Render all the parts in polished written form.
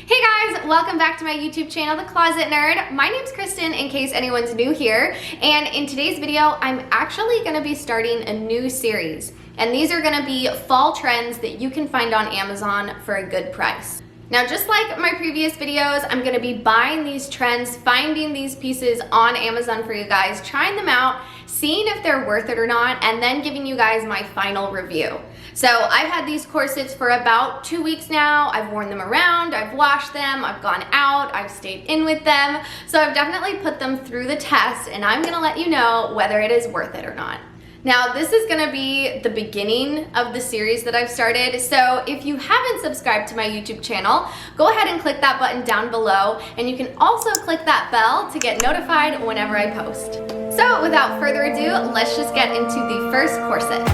Hey guys, welcome back to my YouTube channel, The Closet Nerd. My name's Kristen, in case anyone's new here, and in today's video, I'm actually gonna be starting a new series, and these are gonna be fall trends that you can find on Amazon for a good price. Now, just like my previous videos, I'm gonna be buying these trends, finding these pieces on Amazon for you guys, trying them out, seeing if they're worth it or not, and then giving you guys my final review. So I've had these corsets for about 2 weeks now. I've worn them around, I've washed them, I've gone out, I've stayed in with them. So I've definitely put them through the test, and I'm gonna let you know whether it is worth it or not. Now, this is gonna be the beginning of the series that I've started, so if you haven't subscribed to my YouTube channel, go ahead and click that button down below, and you can also click that bell to get notified whenever I post. So without further ado, let's just get into the first corset.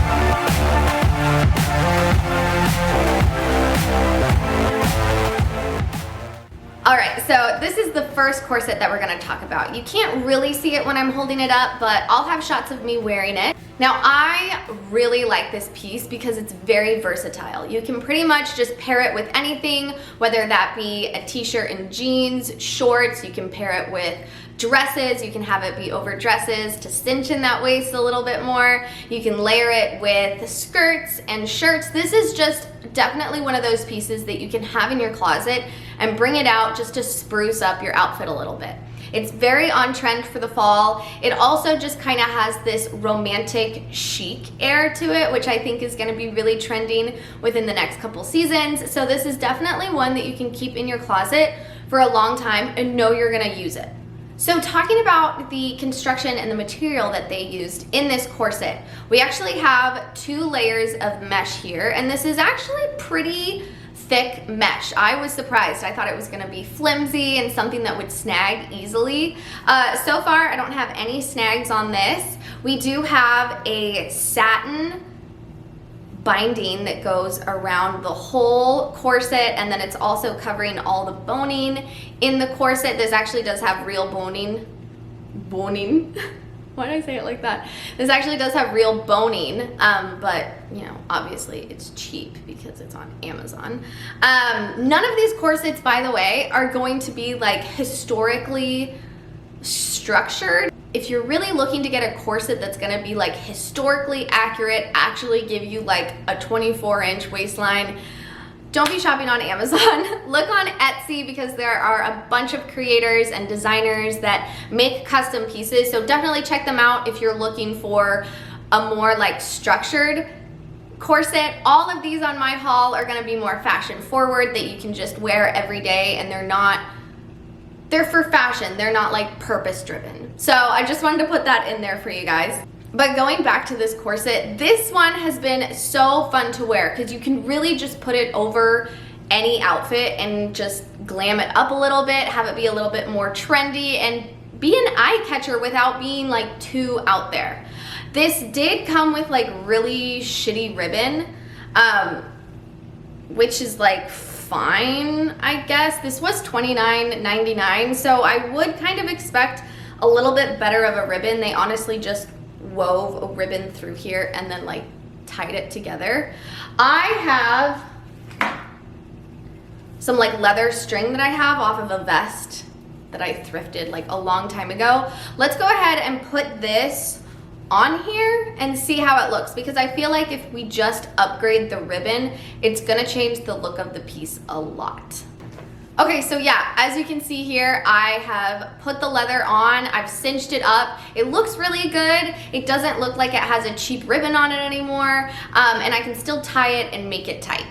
All right, so this is the first corset that we're gonna talk about. You can't really see it when I'm holding it up, but I'll have shots of me wearing it. Now, I really like this piece because it's very versatile. You can pretty much just pair it with anything, whether that be a t-shirt and jeans, shorts, you can pair it with dresses, you can have it be over dresses to cinch in that waist a little bit more. You can layer it with skirts and shirts. This is just definitely one of those pieces that you can have in your closet and bring it out just to spruce up your outfit a little bit. It's very on trend for the fall. It also just kind of has this romantic chic air to it, which I think is gonna be really trending within the next couple seasons. So this is definitely one that you can keep in your closet for a long time and know you're gonna use it. So talking about the construction and the material that they used in this corset, we actually have 2 layers of mesh here, and this is actually pretty thick mesh. I was surprised. I thought it was gonna be flimsy and something that would snag easily. So far, I don't have any snags on this. We do have a satin binding that goes around the whole corset, and then it's also covering all the boning in the corset. This actually does have real boning. Why did I say it like that? This actually does have real boning, but you know, obviously it's cheap because it's on Amazon. None of these corsets, by the way, are going to be like historically structured. If you're really looking to get a corset that's gonna be like historically accurate, actually give you like a 24-inch waistline, don't be shopping on Amazon. Look on Etsy because there are a bunch of creators and designers that make custom pieces. So definitely check them out if you're looking for a more like structured corset. All of these on my haul are gonna be more fashion forward that you can just wear every day, and they're for fashion, they're not like purpose driven. So I just wanted to put that in there for you guys. But going back to this corset, this one has been so fun to wear because you can really just put it over any outfit and just glam it up a little bit, have it be a little bit more trendy, and be an eye catcher without being like too out there. This did come with like really shitty ribbon, which is like fine, I guess. This was $29.99, so I would kind of expect a little bit better of a ribbon. They honestly just wove a ribbon through here and then like tied it together. I have some like leather string that I have off of a vest that I thrifted like a long time ago. Let's go ahead and put this on here and see how it looks, because I feel like if we just upgrade the ribbon, it's gonna change the look of the piece a lot. Okay, so yeah, as you can see here, I have put the leather on, I've cinched it up. It looks really good. It doesn't look like it has a cheap ribbon on it anymore, and I can still tie it and make it tight.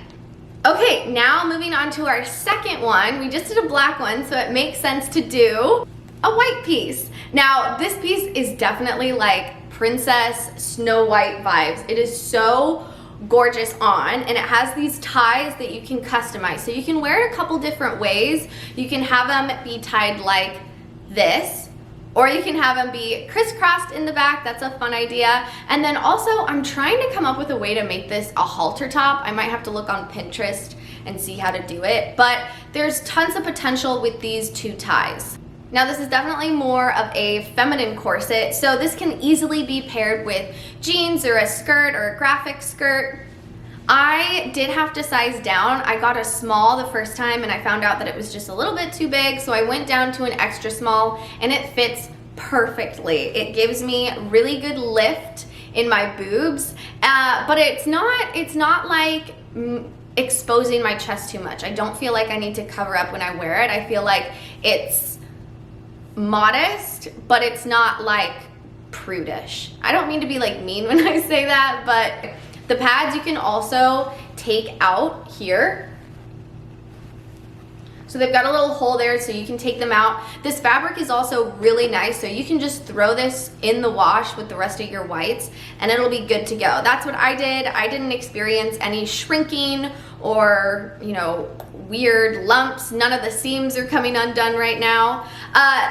Okay, now moving on to our second one. We just did a black one, so it makes sense to do a white piece. Now, this piece is definitely like Princess Snow White vibes. It is so gorgeous on, and it has these ties that you can customize. So you can wear it a couple different ways. You can have them be tied like this, or you can have them be crisscrossed in the back. That's a fun idea. And then also, I'm trying to come up with a way to make this a halter top. I might have to look on Pinterest and see how to do it, but there's tons of potential with these 2 ties. Now, this is definitely more of a feminine corset, so this can easily be paired with jeans or a skirt or a graphic skirt. I did have to size down. I got a small the first time and I found out that it was just a little bit too big, so I went down to an extra small and it fits perfectly. It gives me really good lift in my boobs, but it's not like exposing my chest too much. I don't feel like I need to cover up when I wear it. I feel like it's modest, but it's not like prudish. I don't mean to be like mean when I say that, but the pads you can also take out here. So they've got a little hole there so you can take them out. This fabric is also really nice, so you can just throw this in the wash with the rest of your whites and it'll be good to go. That's what I did. I didn't experience any shrinking or, you know, weird lumps. None of the seams are coming undone right now.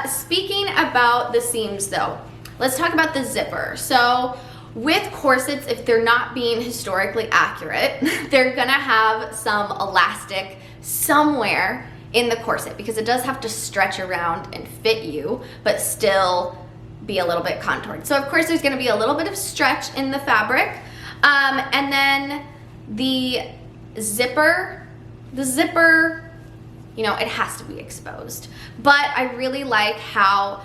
Speaking about the seams though, let's talk about the zipper. So with corsets, if they're not being historically accurate, they're gonna have some elastic somewhere in the corset because it does have to stretch around and fit you, but still be a little bit contoured. So of course there's gonna be a little bit of stretch in the fabric. And then the zipper, you know, it has to be exposed. But I really like how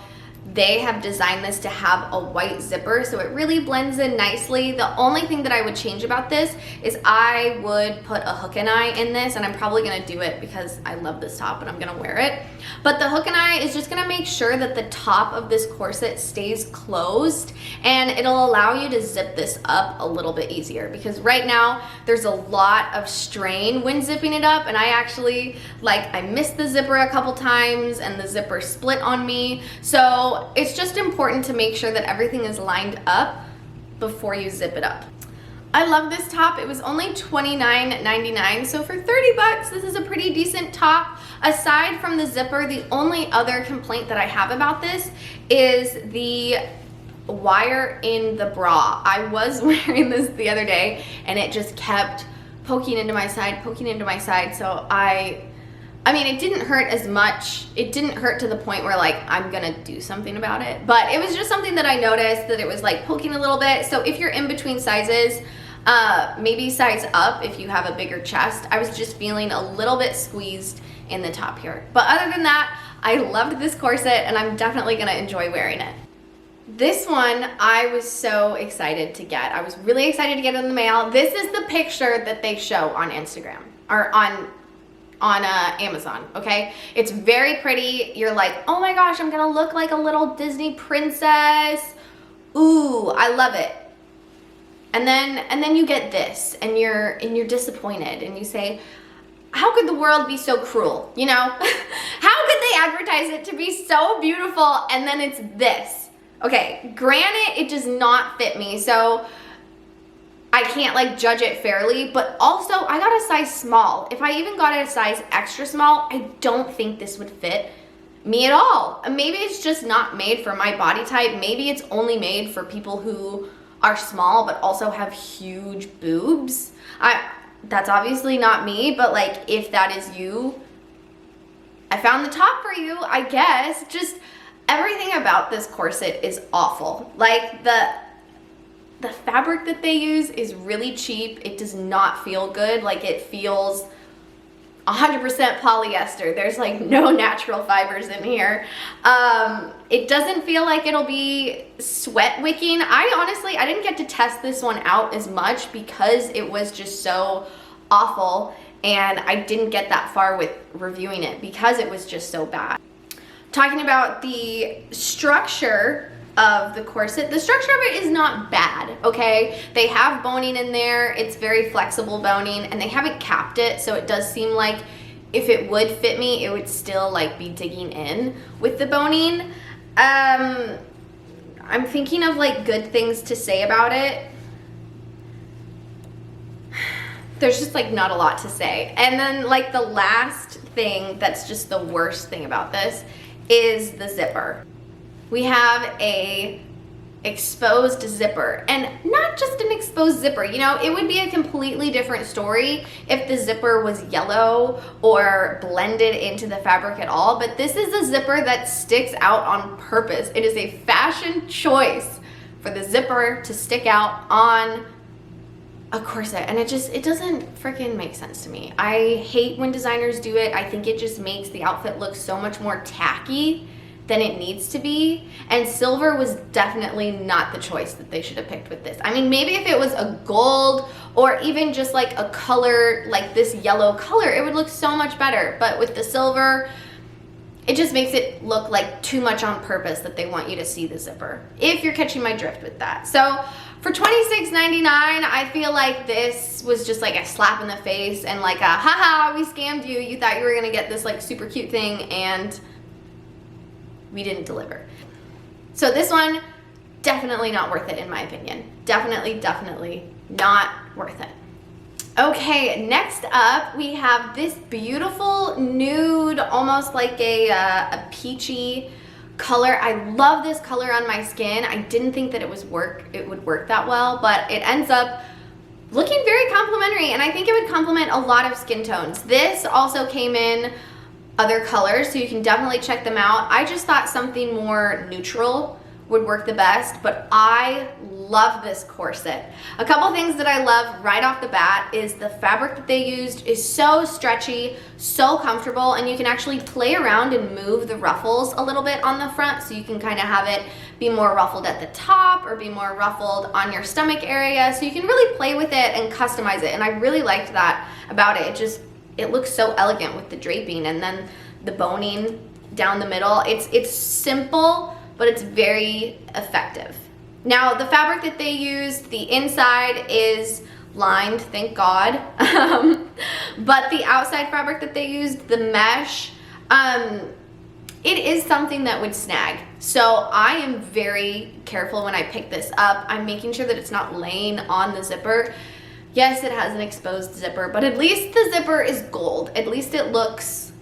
they have designed this to have a white zipper, so it really blends in nicely. The only thing that I would change about this is I would put a hook and eye in this, and I'm probably gonna do it because I love this top and I'm gonna wear it. But the hook and eye is just gonna make sure that the top of this corset stays closed, and it'll allow you to zip this up a little bit easier because right now there's a lot of strain when zipping it up, and I actually, I missed the zipper a couple times and the zipper split on me. So it's just important to make sure that everything is lined up before you zip it up. I love this top. It was only $29.99, so for 30 bucks, this is a pretty decent top. Aside from the zipper, the only other complaint that I have about this is the wire in the bra. I was wearing this the other day and it just kept poking into my side, so I mean, it didn't hurt as much. It didn't hurt to the point where I'm gonna do something about it, but it was just something that I noticed that it was poking a little bit. So if you're in between sizes, maybe size up if you have a bigger chest. I was just feeling a little bit squeezed in the top here. But other than that, I loved this corset and I'm definitely gonna enjoy wearing it. This one I was so excited to get. I was really excited to get it in the mail. This is the picture that they show on Instagram or on Amazon, okay? It's very pretty. You're like, oh my gosh, I'm gonna look like a little Disney princess. Ooh, I love it. And then you get this and you're disappointed and you say, how could the world be so cruel, you know? How could they advertise it to be so beautiful and then it's this? Okay, granted, it does not fit me, so I can't judge it fairly, but also I got a size small. If I even got a size extra small, I don't think this would fit me at all. Maybe it's just not made for my body type. Maybe it's only made for people who are small but also have huge boobs. That's obviously not me, but if that is you, I found the top for you, I guess. Just everything about this corset is awful. The fabric that they use is really cheap. It does not feel good. It feels 100% polyester. There's no natural fibers in here. It doesn't feel like it'll be sweat wicking. I didn't get to test this one out as much because it was just so awful and I didn't get that far with reviewing it because it was just so bad. Talking about the structure of the corset, the structure of it is not bad, okay? They have boning in there. It's very flexible boning and they haven't capped it, so it does seem like if it would fit me, it would still be digging in with the boning. I'm thinking of good things to say about it. There's just not a lot to say. And then the last thing that's just the worst thing about this is the zipper. We have a exposed zipper, and not just an exposed zipper. You know, it would be a completely different story if the zipper was yellow or blended into the fabric at all, but this is a zipper that sticks out on purpose. It is a fashion choice for the zipper to stick out on a corset, and it doesn't freaking make sense to me. I hate when designers do it. I think it just makes the outfit look so much more tacky than it needs to be, and silver was definitely not the choice that they should have picked with this. I mean, maybe if it was a gold or even just like a color like this yellow color, it would look so much better, but with the silver, it just makes it look like too much on purpose that they want you to see the zipper, if you're catching my drift with that. So for $26.99, I feel like this was just like a slap in the face and like a, haha, we scammed you. You thought you were gonna get this like super cute thing and we didn't deliver. So this one, definitely not worth it in my opinion. Definitely not worth it. Okay, next up we have this beautiful nude, almost like a peachy color. I love this color on my skin. I didn't think that it would work that well, but it ends up looking very complimentary, and I think it would complement a lot of skin tones. This also came in other colors, so you can definitely check them out. I just thought something more neutral would work the best, but I love this corset. A couple things that I love right off the bat is the fabric that they used is so stretchy, so comfortable, and you can actually play around and move the ruffles a little bit on the front, so you can kind of have it be more ruffled at the top or be more ruffled on your stomach area, so you can really play with it and customize it, and I really liked that about it. It looks so elegant with the draping and then the boning down the middle. It's simple, but it's very effective. Now, the fabric that they used, the inside is lined, thank God. But the outside fabric that they used, the mesh, it is something that would snag. So I am very careful when I pick this up. I'm making sure that it's not laying on the zipper. Yes, it has an exposed zipper, but at least the zipper is gold. At least it looks,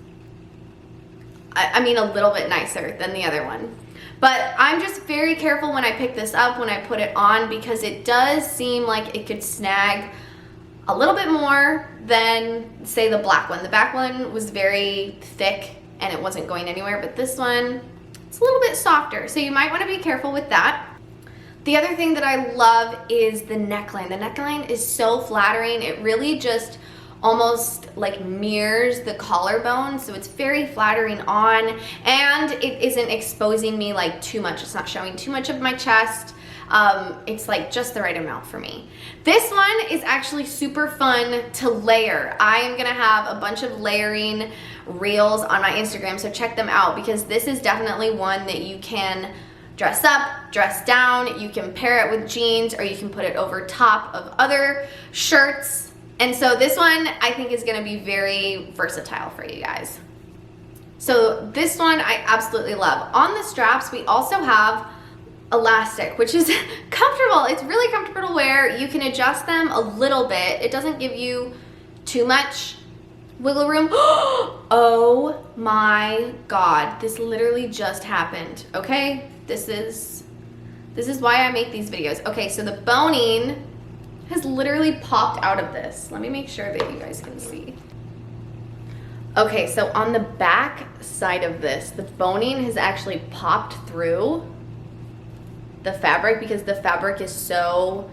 I mean, a little bit nicer than the other one. But I'm just very careful when I pick this up, when I put it on, because it does seem like it could snag a little bit more than, say, the black one. The black one was very thick and it wasn't going anywhere, but this one, it's a little bit softer. So you might want to be careful with that. The other thing that I love is the neckline. The neckline is so flattering. It really just almost like mirrors the collarbone, so it's very flattering on, and it isn't exposing me like too much. It's not showing too much of my chest. It's like just the right amount for me. This one is actually super fun to layer. I am gonna have a bunch of layering reels on my Instagram, so check them out, because this is definitely one that you can dress up, dress down, you can pair it with jeans, or you can put it over top of other shirts. And so this one I think is gonna be very versatile for you guys. So this one I absolutely love. On the straps, we also have elastic, which is comfortable. It's really comfortable to wear. You can adjust them a little bit. It doesn't give you too much wiggle room. Oh my God, this literally just happened, okay? This is why I make these videos. Okay, so the boning has literally popped out of this. Let me make sure that you guys can see. Okay, so on the back side of this, the boning has actually popped through the fabric because the fabric is so,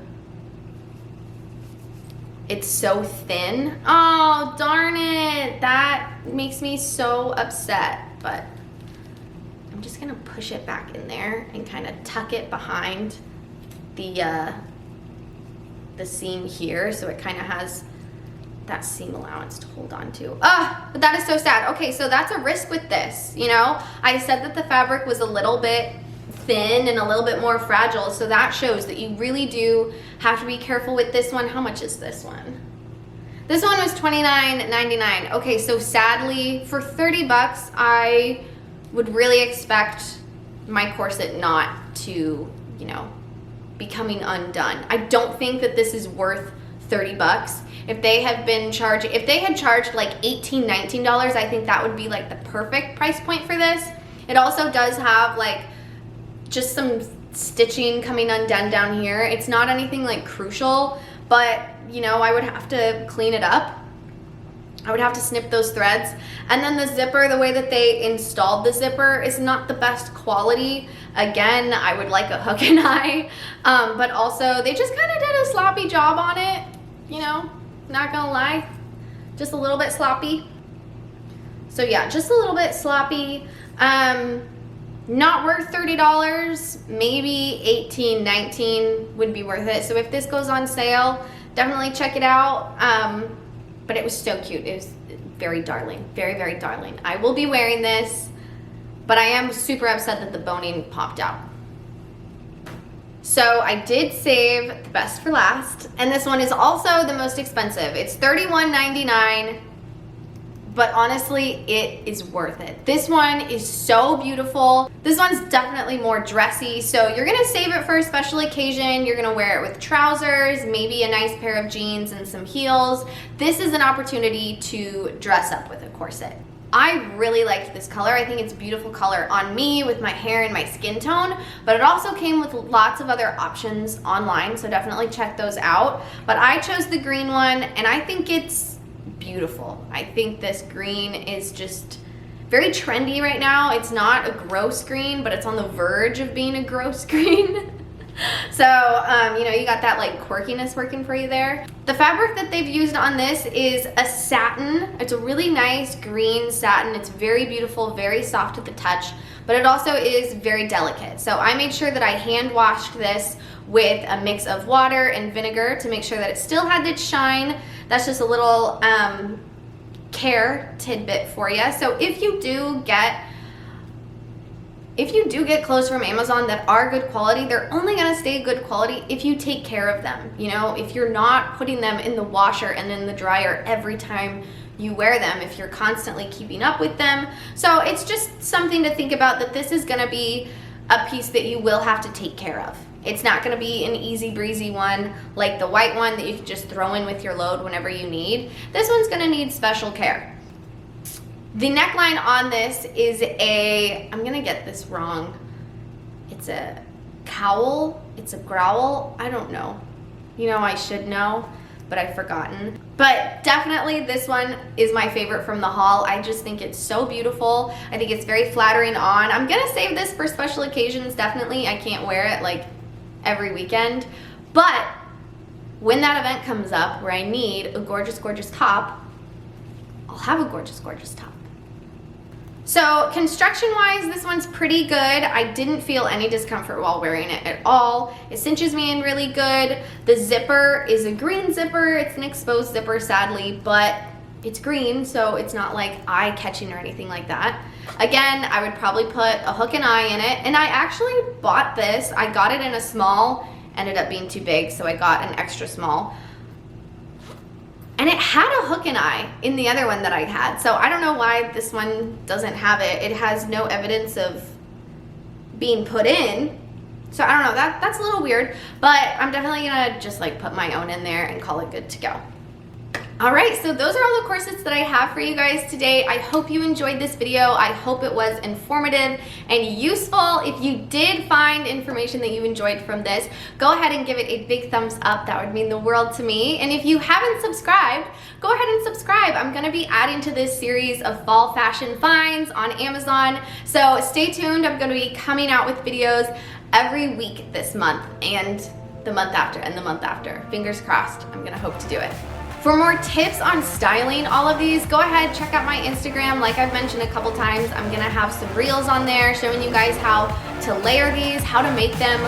it's so thin. Oh, darn it. That makes me so upset, but I'm just gonna push it back in there and kind of tuck it behind the seam here, so it kind of has that seam allowance to hold on to. But that is so sad. Okay, so that's a risk with this, you know? I said that the fabric was a little bit thin and a little bit more fragile, so that shows that you really do have to be careful with this one. How much is this one? This one was $29.99. Okay, so sadly, for 30 bucks, I would really expect my corset not to, you know, be coming undone. I don't think that this is worth 30 bucks. If they had charged like $18, $19, I think that would be like the perfect price point for this. It also does have like just some stitching coming undone down here. It's not anything like crucial, but you know, I would have to clean it up. I would have to snip those threads. And then the zipper, the way that they installed the zipper is not the best quality. Again, I would like a hook and eye, but also they just kind of did a sloppy job on it. you know, not gonna lie, just a little bit sloppy. So yeah, just a little bit sloppy. Not worth $30, maybe 18, 19 would be worth it. So if this goes on sale, definitely check it out. But it was so cute. It was very darling, very, very darling. I will be wearing this, but I am super upset that the boning popped out. So I did save the best for last, and this one is also the most expensive. It's $31.99. But honestly, it is worth it. This one is so beautiful. This one's definitely more dressy. So you're gonna save it for a special occasion. You're gonna wear it with trousers, maybe a nice pair of jeans and some heels. This is an opportunity to dress up with a corset. I really liked this color. I think it's a beautiful color on me with my hair and my skin tone, but it also came with lots of other options online, so definitely check those out. But I chose the green one, and I think it's beautiful. I think this green is just very trendy right now. It's not a gross green, but it's on the verge of being a gross green. So, you know, you got that like quirkiness working for you there. The fabric that they've used on this is a satin. It's a really nice green satin. It's very beautiful, very soft to the touch, but it also is very delicate. So I made sure that I hand washed this with a mix of water and vinegar to make sure that it still had its shine. That's just a little care tidbit for you. So if you do get clothes from Amazon that are good quality, they're only gonna stay good quality if you take care of them. You know, if you're not putting them in the washer and in the dryer every time you wear them, if you're constantly keeping up with them. So it's just something to think about, that this is gonna be a piece that you will have to take care of. It's not gonna be an easy breezy one like the white one that you can just throw in with your load whenever you need. This one's gonna need special care. The neckline on this is I'm gonna get this wrong. It's a cowl, it's a growl, I don't know. You know, I should know, but I've forgotten. But definitely this one is my favorite from the haul. I just think it's so beautiful. I think it's very flattering on. I'm gonna save this for special occasions, definitely. I can't wear it like every weekend, but when that event comes up where I need a gorgeous, gorgeous top, I'll have a gorgeous, gorgeous top. So construction-wise, this one's pretty good. I didn't feel any discomfort while wearing it at all. It cinches me in really good. The zipper is a green zipper. It's an exposed zipper, sadly, but it's green, so it's not like eye-catching or anything like that. Again, I would probably put a hook and eye in it, and I actually bought this. I got it in a small, ended up being too big, so I got an extra small. And it had a hook and eye in the other one that I had. So I don't know why this one doesn't have it. It has no evidence of being put in. So I don't know, that's a little weird, but I'm definitely gonna just like put my own in there and call it good to go. All right, so those are all the corsets that I have for you guys today. I hope you enjoyed this video. I hope it was informative and useful. If you did find information that you enjoyed from this, go ahead and give it a big thumbs up. That would mean the world to me. And if you haven't subscribed, go ahead and subscribe. I'm gonna be adding to this series of fall fashion finds on Amazon. So stay tuned. I'm gonna be coming out with videos every week this month and the month after and the month after. Fingers crossed, I'm gonna hope to do it. For more tips on styling all of these, go ahead, check out my Instagram. Like I've mentioned a couple times, I'm gonna have some reels on there showing you guys how to layer these, how to make them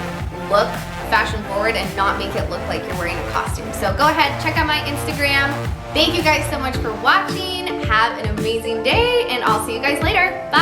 look fashion forward and not make it look like you're wearing a costume. So go ahead, check out my Instagram. Thank you guys so much for watching. Have an amazing day, and I'll see you guys later. Bye.